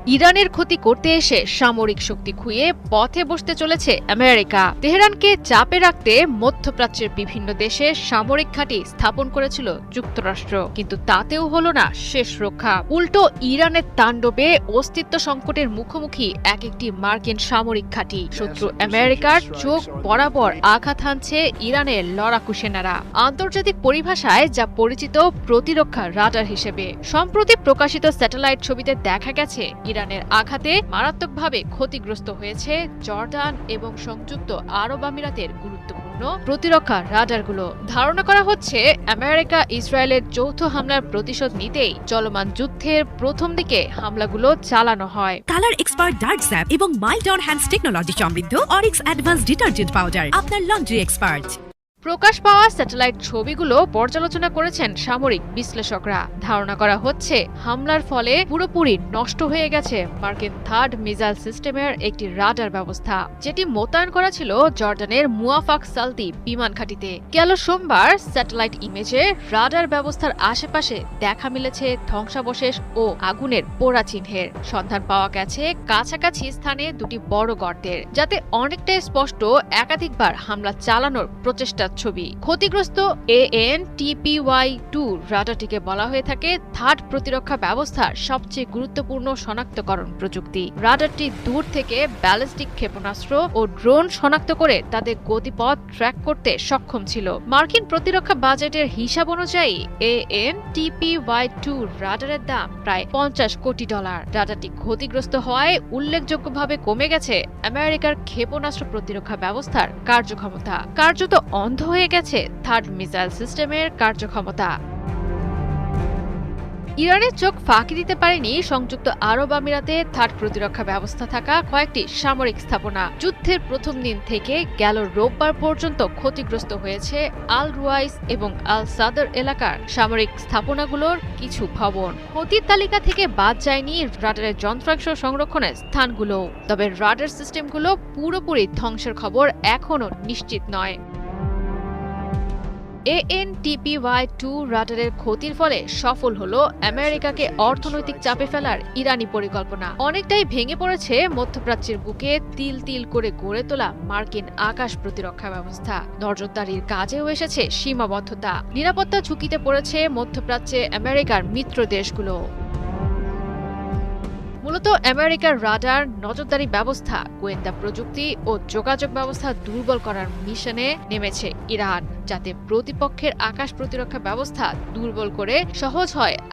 ইরানের ক্ষতি করতে এসে সামরিক শক্তি খুইয়ে পথে বসতে চলেছে আমেরিকা। তেহরানকে চাপে রাখতে মধ্যপ্রাচ্যের বিভিন্ন দেশে সামরিক ঘাঁটি স্থাপন করেছিল যুক্তরাষ্ট্র, কিন্তু তাতেও হলো না শেষ রক্ষা। উল্টো ইরানের তাণ্ডবে অস্তিত্ব সংকটের মুখোমুখি এক একটি মার্কিন সামরিক ঘাঁটি। শত্রু আমেরিকার চোখ বরাবর আঘাত হানছে ইরানের লড়াকু সেনারা। আন্তর্জাতিক পরিভাষায় যা পরিচিত প্রতিরক্ষা রাডার হিসেবে। সম্প্রতি প্রকাশিত স্যাটেলাইট ছবিতে দেখা গেছে ইরানের আঘাতে মারাত্মকভাবে ক্ষতিগ্রস্ত হয়েছে জর্ডান এবং সংযুক্ত আরব আমিরাতের গুরুত্বপূর্ণ প্রতিরক্ষা রাডারগুলো। ধারণা করা হচ্ছে আমেরিকা ইসরায়েলের যৌথ হামলার প্রতিশোধ নিতেই চলমান যুদ্ধের প্রথম দিকে হামলাগুলো চালানো হয়। কালার এক্সপার্ট ডার্ক স্যাপ এবং মাইল্ড অন হ্যান্ডস টেকনোলজি সমৃদ্ধ অরিক্স অ্যাডভান্স ডিটারজেন্ট পাউডার, আপনার লন্ড্রি এক্সপার্ট। প্রকাশ পাওয়া স্যাটেলাইট ছবিগুলো পর্যালোচনা করেছেন সামরিক বিশ্লেষকরা। ধারণা করা হচ্ছে হামলার ফলে পুরোপুরি নষ্ট হয়ে গেছে মার্কিন থার্ড মিসাইল সিস্টেমের একটি রাডার ব্যবস্থা, যেটি মোতায়েন করা ছিল জর্ডানের মুয়াফাক সালতি বিমান ঘাঁটিতে। গেল সোমবার স্যাটেলাইট ইমেজে রাডার ব্যবস্থার আশেপাশে দেখা মিলেছে ধ্বংসাবশেষ ও আগুনের পোড়া চিহ্নের সন্ধান পাওয়া গেছে কাছাকাছি স্থানে দুটি বড় গর্তের, যাতে অনেকটাই স্পষ্ট একাধিকবার হামলা চালানোর প্রচেষ্টা ছবি। ক্ষতিগ্রস্ত AN/TPY-2 রাডারটিকে বলা হয়ে থাকে থার্ড প্রতিরক্ষা ব্যবস্থার সবচেয়ে গুরুত্বপূর্ণ শনাক্তকরণ প্রযুক্তি। রাডারটি দূর থেকে ব্যালিস্টিক ক্ষেপণাস্ত্র ও ড্রোন শনাক্ত করে তাদের গতিপথ ট্র্যাক করতে সক্ষম ছিল। মার্কিন প্রতিরক্ষা বাজেটের হিসাব অনুযায়ী AN/TPY-2 রাডারের দাম প্রায় $50 কোটি। রাডারটি ক্ষতিগ্রস্ত হওয়ায় উল্লেখযোগ্যভাবে কমে গেছে আমেরিকার ক্ষেপণাস্ত্র প্রতিরক্ষা ব্যবস্থার কার্যক্ষমতা। কার্যত অন্ধ হয়ে গেছে থার্ড মিসাইল সিস্টেমের কার্যক্ষমতা। ইরানের চোখ ফাঁকি দিতে পারেনি সংযুক্ত আরব আমিরাতে থার্ড প্রতিরক্ষা ব্যবস্থা থাকা কয়েকটি সামরিক স্থাপনা। যুদ্ধের প্রথম দিন থেকে গেল রোববার পর্যন্ত ক্ষতিগ্রস্ত হয়েছে আল রুয়াইস এবং আল সাদর এলাকার সামরিক স্থাপনাগুলোর কিছু ভবন। ক্ষতির তালিকা থেকে বাদ যায়নি রাডারের যন্ত্রাংশ সংরক্ষণের স্থানগুলো, তবে রাডার সিস্টেমগুলো পুরোপুরি ধ্বংসের খবর এখনও নিশ্চিত নয়। AN/TPY-2 রাডারের ক্ষতির ফলে সফল হলো আমেরিকাকে অর্থনৈতিক চাপে ফেলার ইরানি পরিকল্পনা। অনেকটাই ভেঙে পড়েছে মধ্যপ্রাচ্যের বুকে তিল তিল করে গড়ে তোলা মার্কিন আকাশ প্রতিরক্ষা ব্যবস্থা। নজরদারির কাজেও এসেছে সীমাবদ্ধতা। নিরাপত্তা ঝুঁকিতে পড়েছে মধ্যপ্রাচ্যে আমেরিকার মিত্র দেশগুলো। মূলত আমেরিকার রাডার, নজরদারি ব্যবস্থা, গোয়েন্দা প্রযুক্তি ও যোগাযোগ ব্যবস্থা দুর্বল করার মিশনে নেমেছে ইরান, যাতে প্রতিপক্ষের আকাশ প্রতিরক্ষা ব্যবস্থা দুর্বল করে সহজ হয়